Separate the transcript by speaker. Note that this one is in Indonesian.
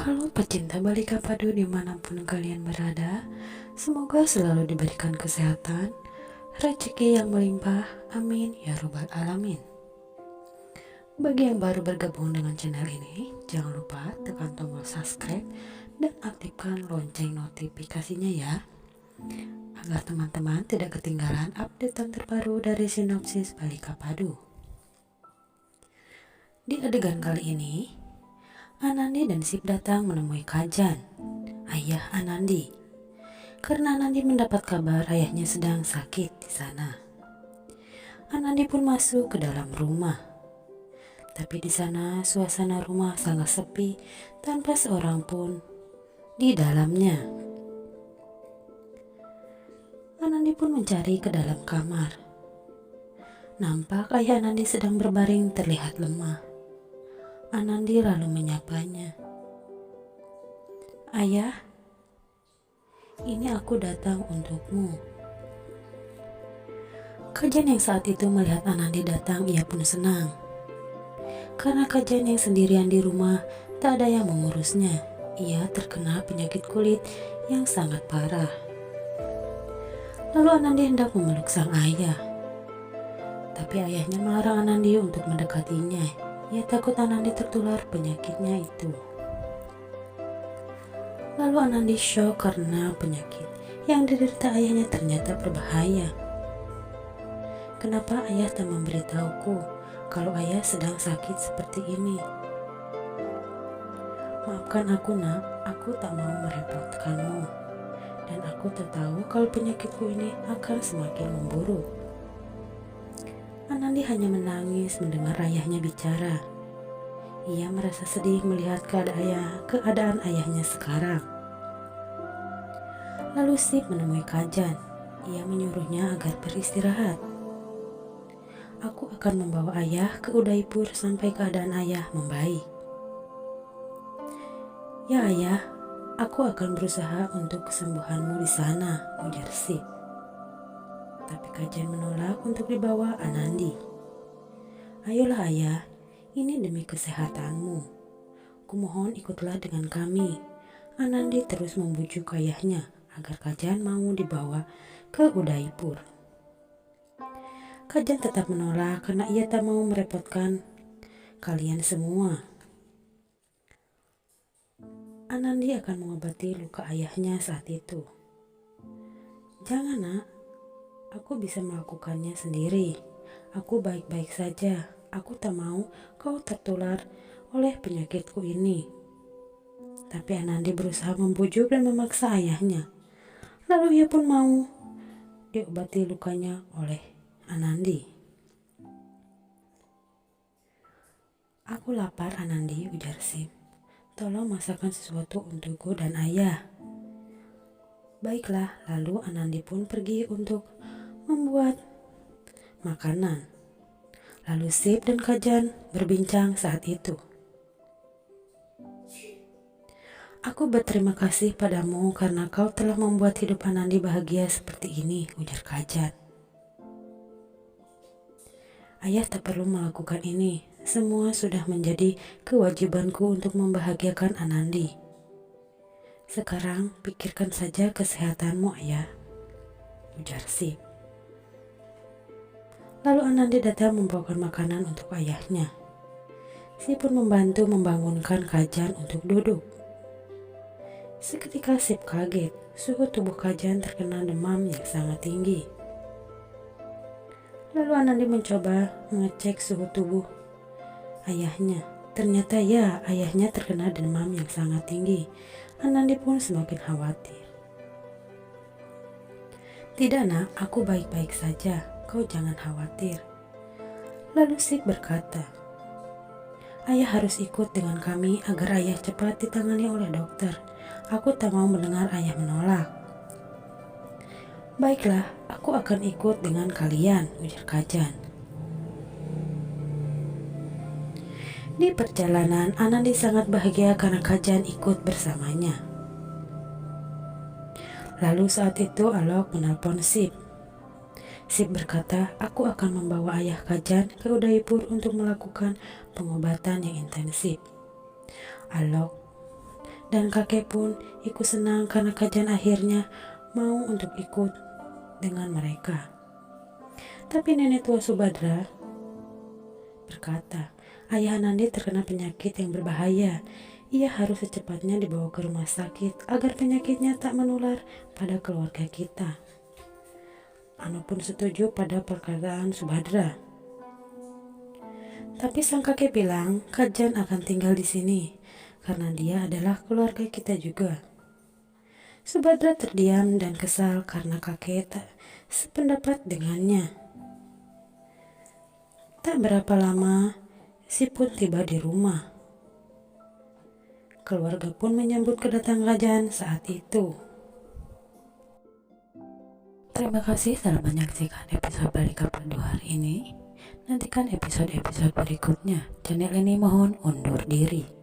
Speaker 1: Halo pecinta Balika Padu dimanapun kalian berada, semoga selalu diberikan kesehatan, rezeki yang melimpah, amin ya robbal alamin. Bagi yang baru bergabung dengan channel ini, jangan lupa tekan tombol subscribe dan aktifkan lonceng notifikasinya ya, agar teman-teman tidak ketinggalan updatean terbaru dari sinopsis Balika Padu. Di adegan kali ini, Anandi dan Sip datang menemui Kajan, ayah Anandi, karena Anandi mendapat kabar ayahnya sedang sakit di sana. Anandi pun masuk ke dalam rumah, tapi di sana suasana rumah sangat sepi tanpa seorang pun di dalamnya. Anandi pun mencari ke dalam kamar. Nampak ayah Anandi sedang berbaring terlihat lemah. Anandi lalu menyapanya. "Ayah, ini aku datang untukmu." Kajan yang saat itu melihat Anandi datang, ia pun senang. Karena Kajan yang sendirian di rumah, tak ada yang mengurusnya. Ia terkena penyakit kulit yang sangat parah. Lalu Anandi hendak memeluk sang ayah. Tapi ayahnya melarang Anandi untuk mendekatinya. Ia takut Anandi tertular penyakitnya itu. Lalu Anandi shock karena penyakit yang diderita ayahnya ternyata berbahaya. "Kenapa ayah tak memberitahuku kalau ayah sedang sakit seperti ini? Maafkan aku nak, aku tak mau merepotkanmu. Dan aku tak tahu kalau penyakitku ini akan semakin memburuk." Anandi hanya menangis mendengar ayahnya bicara. Ia merasa sedih melihat keadaan ayahnya sekarang. Lalu Sip menemui Kajan. Ia menyuruhnya agar beristirahat. "Aku akan membawa ayah ke Udaipur sampai keadaan ayah membaik." "Ya ayah, aku akan berusaha untuk kesembuhanmu di sana," ujar Sip. Tapi Kajan menolak untuk dibawa Anandi. "Ayolah ayah, ini demi kesehatanmu. Kumohon ikutlah dengan kami." Anandi terus membujuk ayahnya agar Kajan mau dibawa ke Udaipur. Kajan tetap menolak karena ia tak mau merepotkan kalian semua. Anandi akan mengobati luka ayahnya saat itu. "Jangan nak, aku bisa melakukannya sendiri. Aku baik-baik saja. Aku tak mau kau tertular oleh penyakitku ini." Tapi Anandi berusaha membujuk dan memaksa ayahnya. Lalu ia pun mau diobati lukanya oleh Anandi. "Aku lapar Anandi," ujar Sip. "Tolong masakkan sesuatu untukku dan ayah." "Baiklah," lalu Anandi pun pergi untuk membuat makanan. Lalu Sip dan Kajan berbincang saat itu. "Aku berterima kasih padamu karena kau telah membuat hidup Anandi bahagia seperti ini," ujar Kajan. "Ayah tak perlu melakukan ini. Semua sudah menjadi kewajibanku untuk membahagiakan Anandi. Sekarang pikirkan saja kesehatanmu ayah," ujar Sip. Lalu Anandi datang membawakan makanan untuk ayahnya. Sip pun membantu membangunkan Kajan untuk duduk. Seketika Sip kaget, suhu tubuh Kajan terkena demam yang sangat tinggi. Lalu Anandi mencoba mengecek suhu tubuh ayahnya. Ternyata ya, ayahnya terkena demam yang sangat tinggi. Anandi pun semakin khawatir. "Tidak nak, aku baik-baik saja. Kau jangan khawatir." Lalu Sip berkata, "Ayah harus ikut dengan kami agar ayah cepat ditangani oleh dokter. Aku tak mau mendengar ayah menolak." "Baiklah, aku akan ikut dengan kalian," ujar Kajan. Di perjalanan, Anandi sangat bahagia karena Kajan ikut bersamanya. Lalu saat itu Alok menelpon Sip. Sip berkata, "Aku akan membawa ayah Kajan ke Udaipur untuk melakukan pengobatan yang intensif." Alok dan kakek pun ikut senang karena Kajan akhirnya mau untuk ikut dengan mereka. Tapi nenek tua Subadra berkata, ayah Anandi terkena penyakit yang berbahaya. Ia harus secepatnya dibawa ke rumah sakit agar penyakitnya tak menular pada keluarga kita. Anu pun setuju pada perkataan Subadra. Tapi sang kakek bilang Kajan akan tinggal di sini karena dia adalah keluarga kita juga. Subadra terdiam dan kesal karena kakek tak sependapat dengannya. Tak berapa lama, si pun tiba di rumah. Keluarga pun menyambut kedatangan Kajan saat itu. Terima kasih telah menyaksikan episode Balika Part 2 hari ini. Nantikan episode-episode berikutnya. Channel ini mohon undur diri.